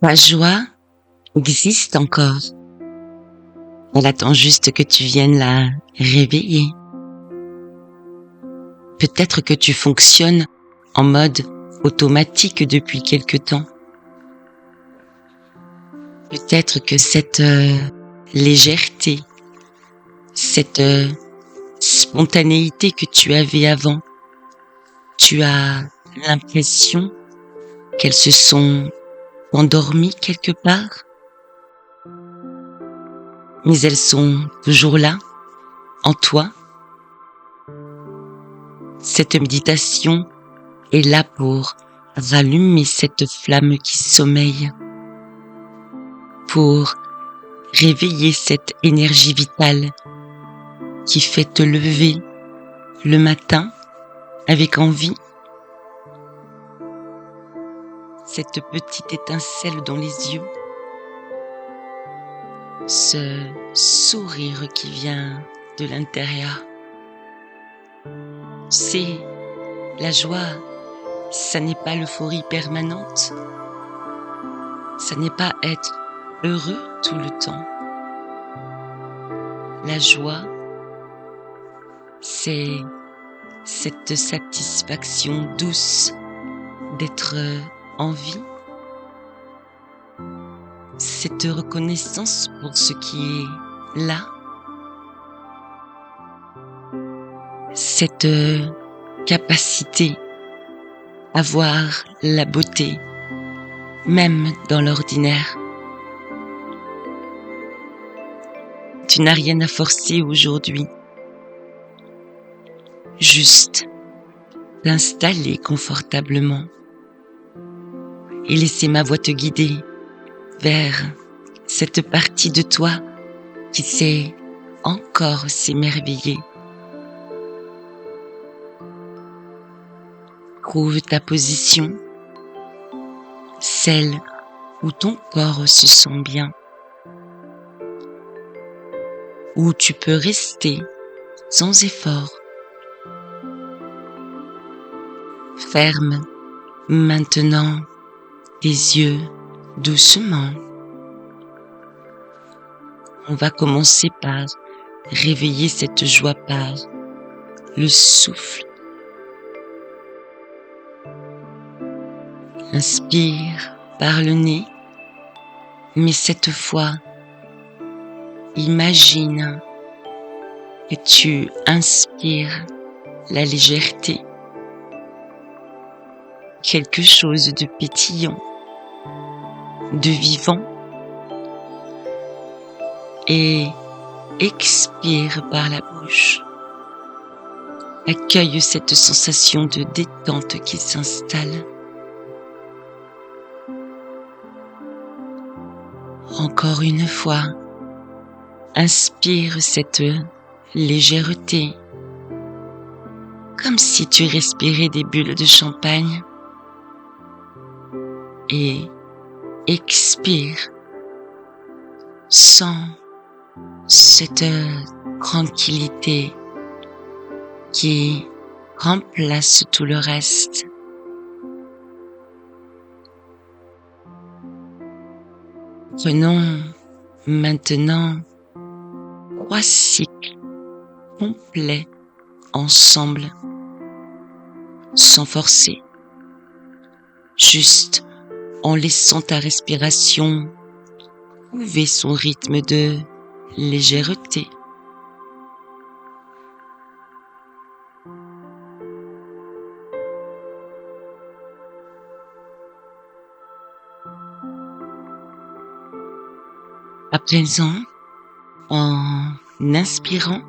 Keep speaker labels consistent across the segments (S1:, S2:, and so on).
S1: Ta joie existe encore. Elle attend juste que tu viennes la réveiller. Peut-être que tu fonctionnes en mode automatique depuis quelque temps. Peut-être que cette légèreté, cette spontanéité que tu avais avant, tu as l'impression qu'elles se sont endormies quelque part, mais elles sont toujours là, en toi. Cette méditation est là pour rallumer cette flamme qui sommeille, pour réveiller cette énergie vitale qui fait te lever le matin avec envie. Cette petite étincelle dans les yeux, ce sourire qui vient de l'intérieur. C'est la joie, ça n'est pas l'euphorie permanente, ça n'est pas être heureux tout le temps. La joie, c'est cette satisfaction douce d'être en vie, cette reconnaissance pour ce qui est là, cette capacité à voir la beauté, même dans l'ordinaire. Tu n'as rien à forcer aujourd'hui, juste t'installer confortablement et laisser ma voix te guider vers cette partie de toi qui sait encore s'émerveiller. Trouve ta position, celle où ton corps se sent bien, où tu peux rester sans effort. Ferme maintenant tes yeux doucement. On va commencer par réveiller cette joie par le souffle. Inspire par le nez, mais cette fois, imagine que tu inspires la légèreté, quelque chose de pétillant, de vivant, et expire par la bouche. Accueille cette sensation de détente qui s'installe. Encore une fois, inspire cette légèreté, comme si tu respirais des bulles de champagne, et expire, sens cette tranquillité qui remplace tout le reste. Prenons maintenant 3 cycles complets ensemble, sans forcer, juste en laissant ta respiration trouver son rythme de légèreté. À présent, en inspirant,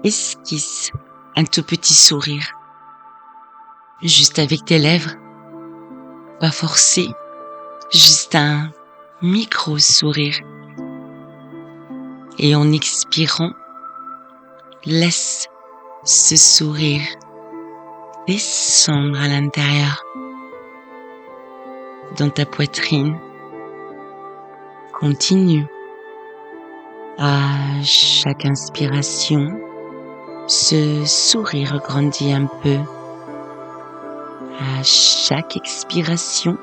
S1: esquisse un tout petit sourire, juste avec tes lèvres, pas forcé, juste un micro-sourire. Et en expirant, laisse ce sourire descendre à l'intérieur, dans ta poitrine. Continue. À chaque inspiration, ce sourire grandit un peu. À chaque expiration,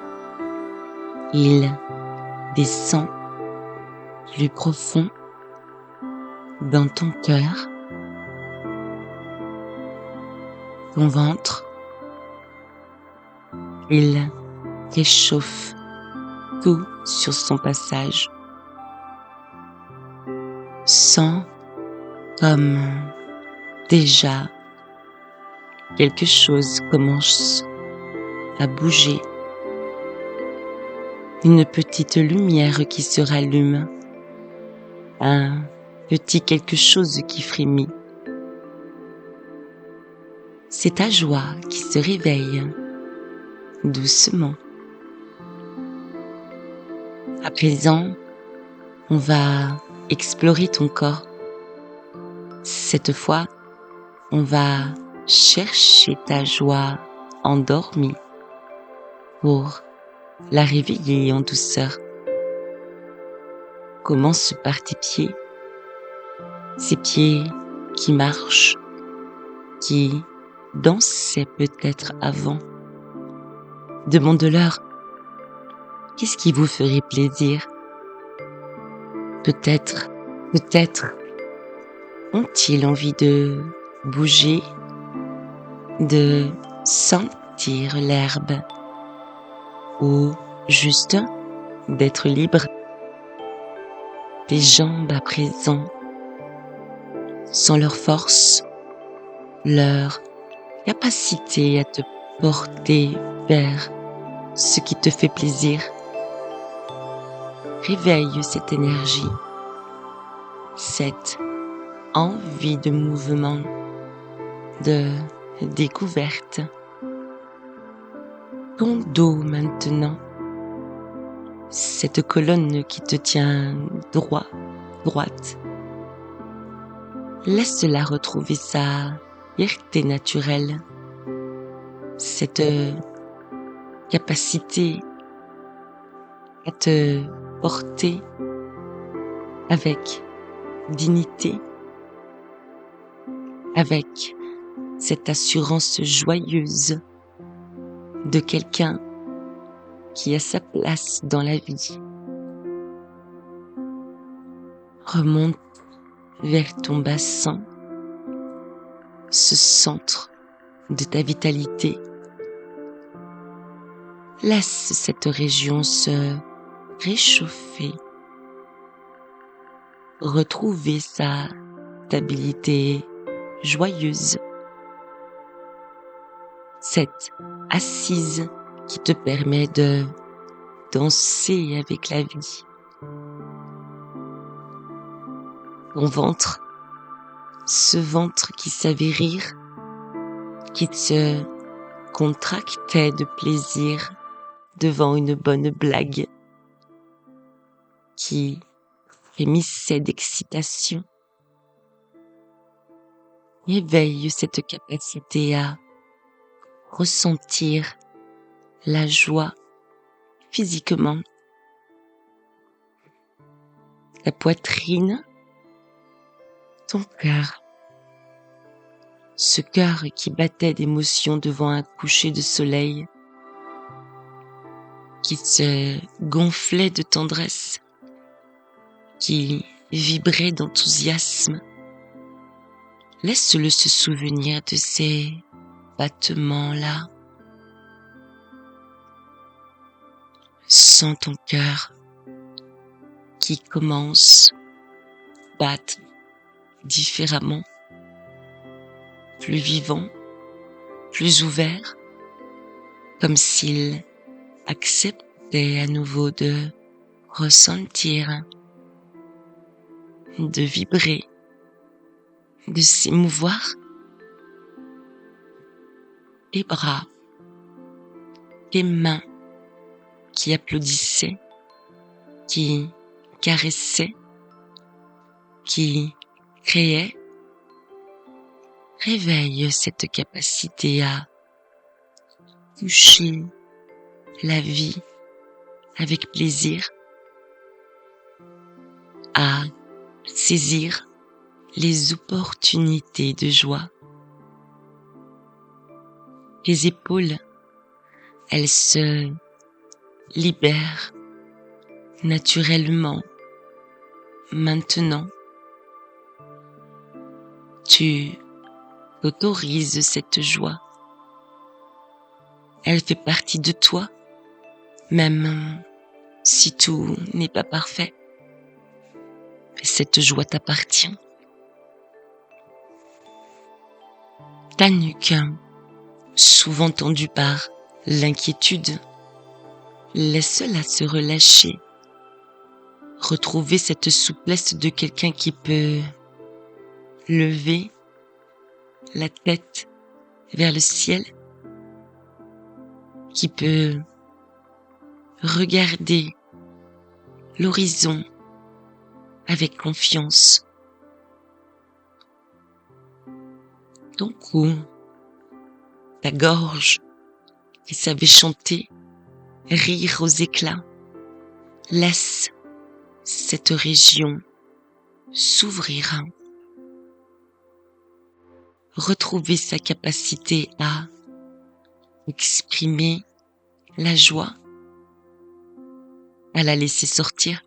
S1: Il descend plus profond dans ton cœur, ton ventre. Il réchauffe tout sur son passage. Sens comme déjà quelque chose commence à bouger. Une petite lumière qui se rallume. Un petit quelque chose qui frémit. C'est ta joie qui se réveille doucement. À présent, on va explorer ton corps. Cette fois, on va chercher ta joie endormie pour la réveiller en douceur. Commence par tes pieds, ces pieds qui marchent, qui dansaient peut-être avant. Demande-leur, qu'est-ce qui vous ferait plaisir? Peut-être ont-ils envie de bouger, de sentir l'herbe, ou juste d'être libre. Tes jambes à présent, sans leur force, leur capacité à te porter vers ce qui te fait plaisir. Réveille cette énergie, cette envie de mouvement, de découverte. Ton dos maintenant, cette colonne qui te tient droite. Laisse-la retrouver sa fierté naturelle, cette capacité à te porter avec dignité, avec cette assurance joyeuse de quelqu'un qui a sa place dans la vie. Remonte vers ton bassin, ce centre de ta vitalité. Laisse cette région se réchauffer, retrouver sa stabilité joyeuse. Cette assise qui te permet de danser avec la vie. Ton ventre, ce ventre qui savait rire, qui se contractait de plaisir devant une bonne blague, qui frémissait d'excitation. Éveille cette capacité à ressentir la joie physiquement. Ta poitrine, ton cœur, ce cœur qui battait d'émotion devant un coucher de soleil, qui se gonflait de tendresse, qui vibrait d'enthousiasme. Laisse-le se souvenir de ces battements-là. Sens ton cœur qui commence à battre différemment, plus vivant, plus ouvert, comme s'il acceptait à nouveau de ressentir, de vibrer, de s'émouvoir. Tes bras, tes mains qui applaudissaient, qui caressaient, qui créaient. Réveille cette capacité à toucher la vie avec plaisir, à saisir les opportunités de joie. Les épaules, elles se libèrent naturellement, maintenant. Tu autorises cette joie. Elle fait partie de toi, même si tout n'est pas parfait. Cette joie t'appartient. Ta nuque, souvent tendue par l'inquiétude, laisse-la se relâcher. Retrouver cette souplesse de quelqu'un qui peut lever la tête vers le ciel, qui peut regarder l'horizon avec confiance. Ton cou, ta gorge qui savait chanter, rire aux éclats, laisse cette région s'ouvrir. Retrouver sa capacité à exprimer la joie, à la laisser sortir.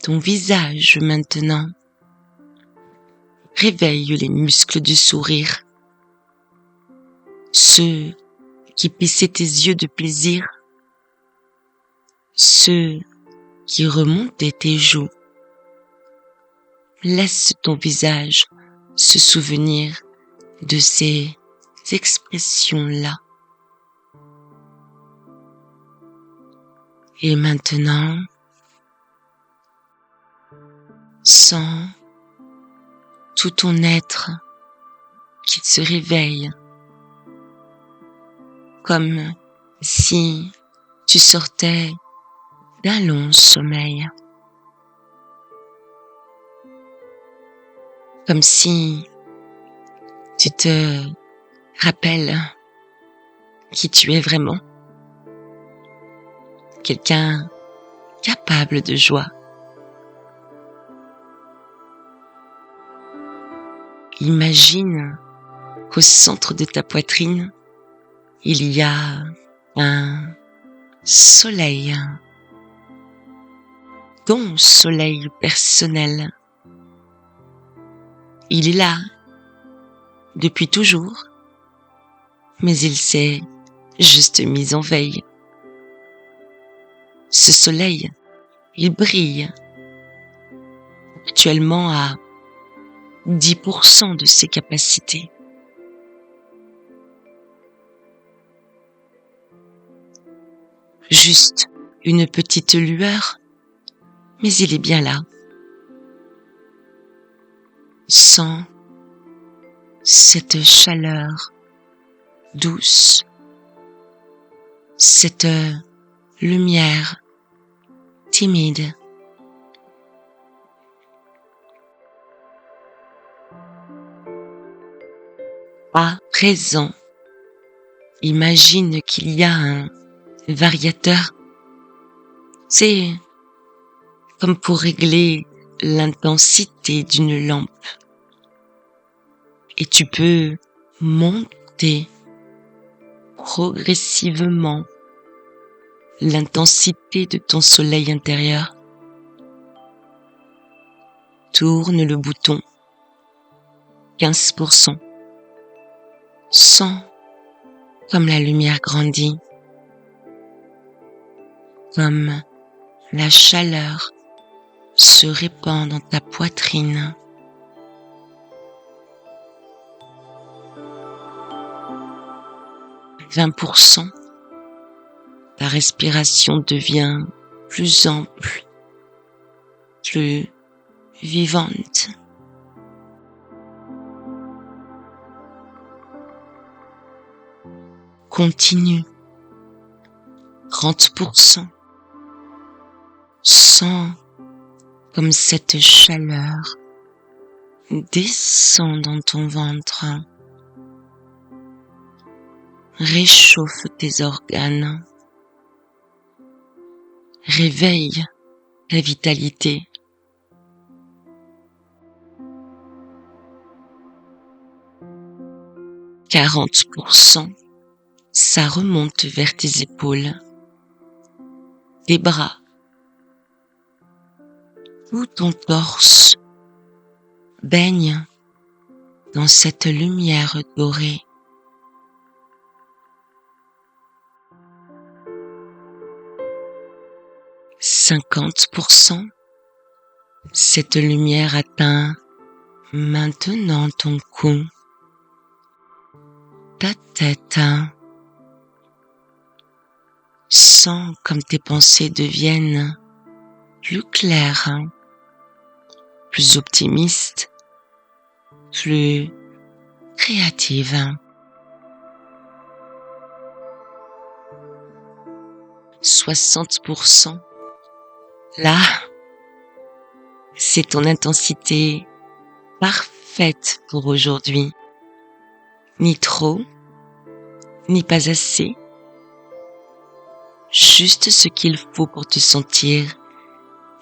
S1: Ton visage maintenant réveille les muscles du sourire, ceux qui paissaient tes yeux de plaisir, ceux qui remontaient tes joues. Laisse ton visage se souvenir de ces expressions-là. Et maintenant, sens tout ton être qui se réveille, comme si tu sortais d'un long sommeil, comme si tu te rappelles qui tu es vraiment, quelqu'un capable de joie. Imagine qu'au centre de ta poitrine, il y a un soleil, ton soleil personnel. Il est là depuis toujours, mais il s'est juste mis en veille. Ce soleil, il brille actuellement à 10% de ses capacités. Juste une petite lueur, mais il est bien là. Sens cette chaleur douce, cette lumière timide. À présent, imagine qu'il y a un variateur. C'est comme pour régler l'intensité d'une lampe. Et tu peux monter progressivement l'intensité de ton soleil intérieur. Tourne le bouton. 15%. Sens comme la lumière grandit, comme la chaleur se répand dans ta poitrine. 20%. Ta respiration devient plus ample, plus vivante. Continue. 30%. Sens comme cette chaleur descend dans ton ventre, réchauffe tes organes, réveille la vitalité. 40%. Ça remonte vers tes épaules. tes bras, tout ton torse baigne dans cette lumière dorée. « 50%, cette lumière atteint maintenant ton cou, ta tête. Sens comme tes pensées deviennent plus claires, plus optimistes, plus créatives. 60%, là, c'est ton intensité parfaite pour aujourd'hui. Ni trop, ni pas assez. Juste ce qu'il faut pour te sentir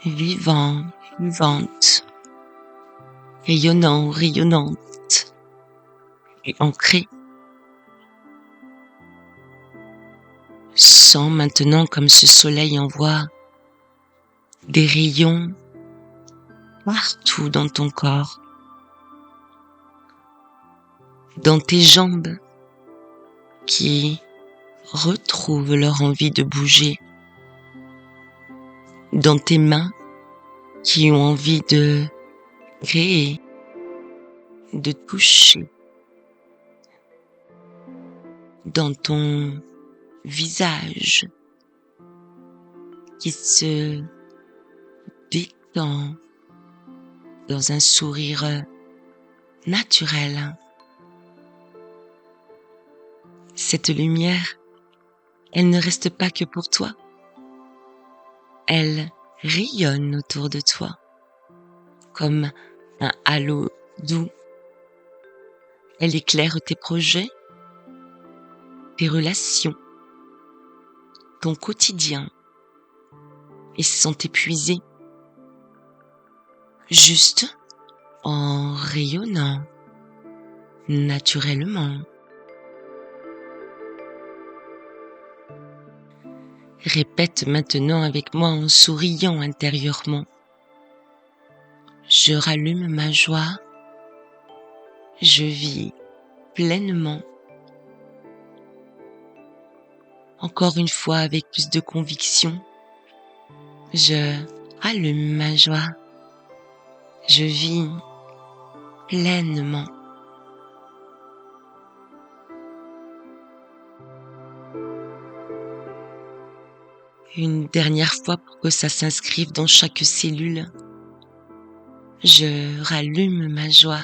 S1: vivant, vivante, rayonnant, rayonnante et ancrée. Sens maintenant comme ce soleil envoie des rayons partout dans ton corps, dans tes jambes qui retrouvent leur envie de bouger, dans tes mains qui ont envie de créer, de toucher, dans ton visage qui se détend dans un sourire naturel. Cette lumière, elle ne reste pas que pour toi. Elle rayonne autour de toi, comme un halo doux. Elle éclaire tes projets, tes relations, ton quotidien, et sans t'épuiser, juste en rayonnant naturellement. Répète maintenant avec moi en souriant intérieurement. Je rallume ma joie, je vis pleinement. Encore une fois avec plus de conviction, je rallume ma joie, je vis pleinement. Une dernière fois pour que ça s'inscrive dans chaque cellule. Je rallume ma joie.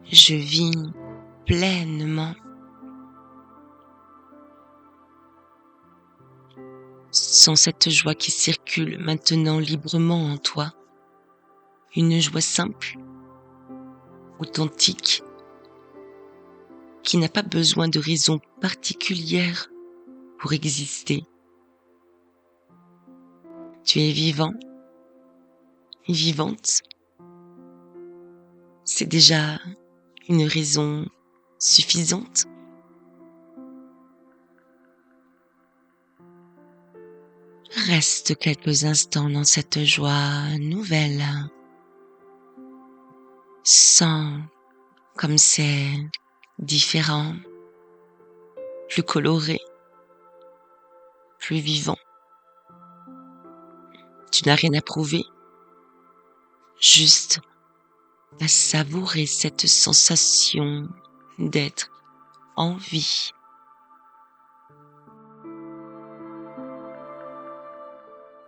S1: Je vis pleinement. Sens cette joie qui circule maintenant librement en toi. Une joie simple, authentique, qui n'a pas besoin de raison particulière pour exister. Tu es vivant, vivante. C'est déjà une raison suffisante. Reste quelques instants dans cette joie nouvelle. Sens comme c'est différent, plus coloré, plus vivant. Tu n'as rien à prouver, juste à savourer cette sensation d'être en vie.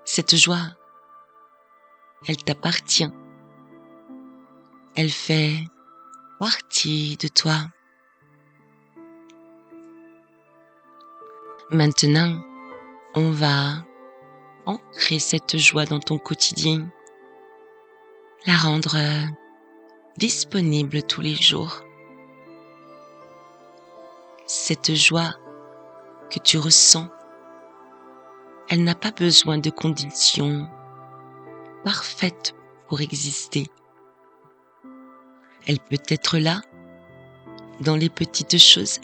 S1: Cette joie, elle t'appartient. Elle fait partie de toi. Maintenant, on va ancrer cette joie dans ton quotidien, la rendre disponible tous les jours. Cette joie que tu ressens, elle n'a pas besoin de conditions parfaites pour exister. Elle peut être là, dans les petites choses.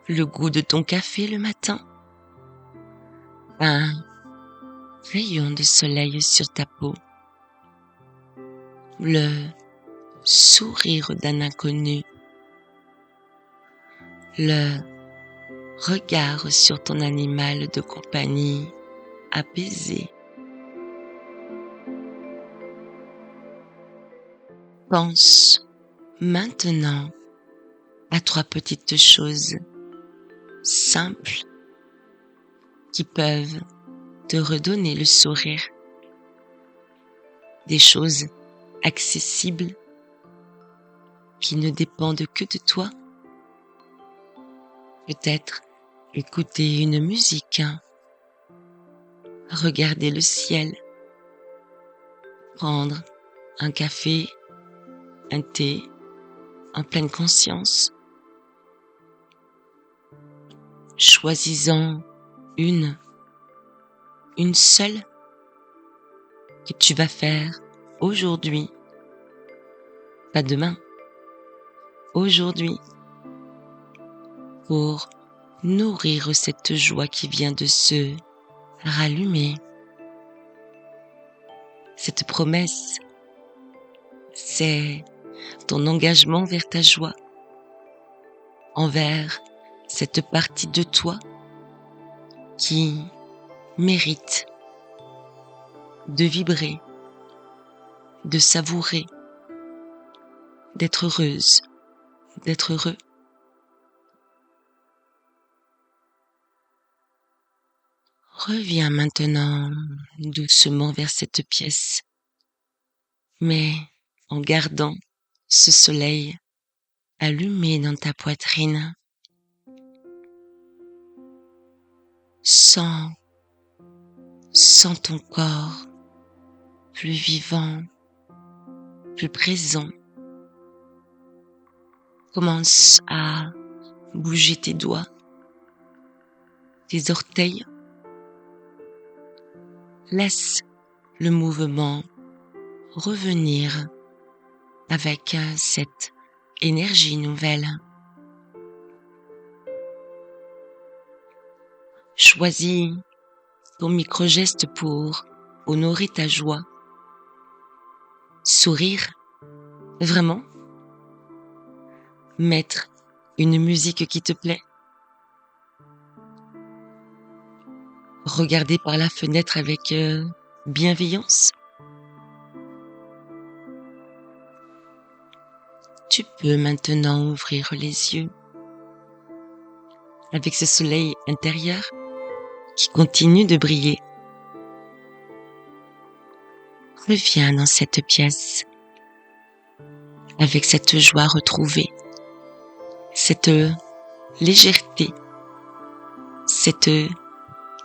S1: Le goût de ton café le matin, un rayon de soleil sur ta peau, le sourire d'un inconnu, le regard sur ton animal de compagnie apaisé. Pense maintenant à 3 petites choses simples qui peuvent te redonner le sourire. Des choses accessibles qui ne dépendent que de toi. Peut-être écouter une musique, regarder le ciel, prendre un café, un thé, en pleine conscience. Choisis-en une seule que tu vas faire aujourd'hui, pas demain, aujourd'hui, pour nourrir cette joie qui vient de se rallumer. Cette promesse, c'est ton engagement vers ta joie, envers cette partie de toi qui mérite de vibrer, de savourer, d'être heureuse, d'être heureux. Reviens maintenant doucement vers cette pièce, mais en gardant ce soleil allumé dans ta poitrine. Sens ton corps plus vivant, plus présent. Commence à bouger tes doigts, tes orteils. Laisse le mouvement revenir avec cette énergie nouvelle. Choisis ton micro-geste pour honorer ta joie. Sourire, vraiment. Mettre une musique qui te plaît. Regarder par la fenêtre avec bienveillance. Tu peux maintenant ouvrir les yeux avec ce soleil intérieur qui continue de briller. Reviens dans cette pièce avec cette joie retrouvée, cette légèreté, cette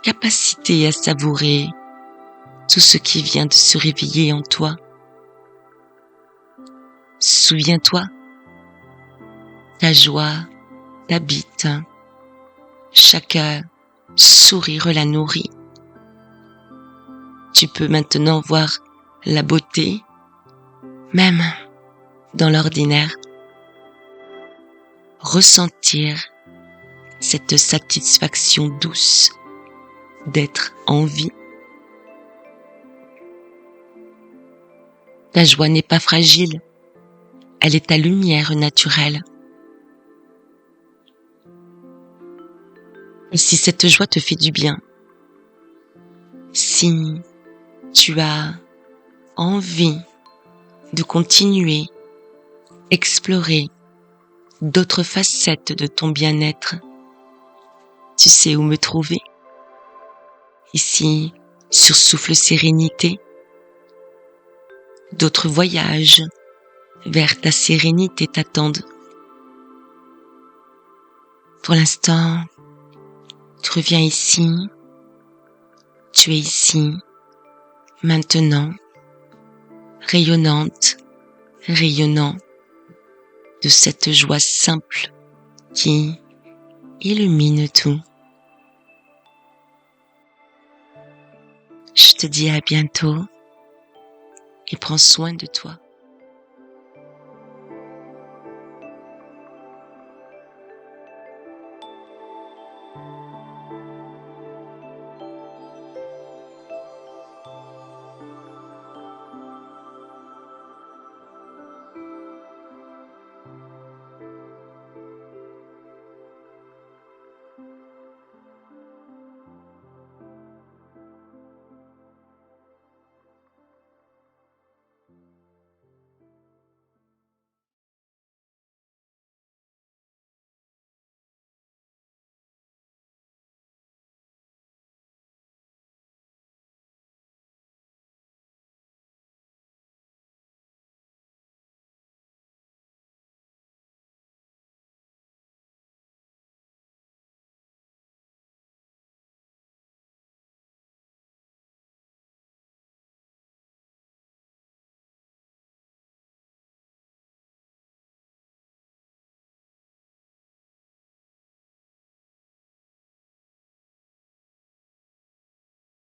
S1: capacité à savourer tout ce qui vient de se réveiller en toi. Souviens-toi, ta joie t'habite, chaque sourire la nourrit. Tu peux maintenant voir la beauté, même dans l'ordinaire. Ressentir cette satisfaction douce d'être en vie. Ta joie n'est pas fragile, elle est ta lumière naturelle. Et si cette joie te fait du bien, si tu as envie de continuer, explorer d'autres facettes de ton bien-être, tu sais où me trouver. Ici, sur Souffle Sérénité, d'autres voyages vers ta sérénité t'attendent. Pour l'instant, tu reviens ici, tu es ici, maintenant, rayonnante, rayonnant de cette joie simple qui illumine tout. Je te dis à bientôt et prends soin de toi.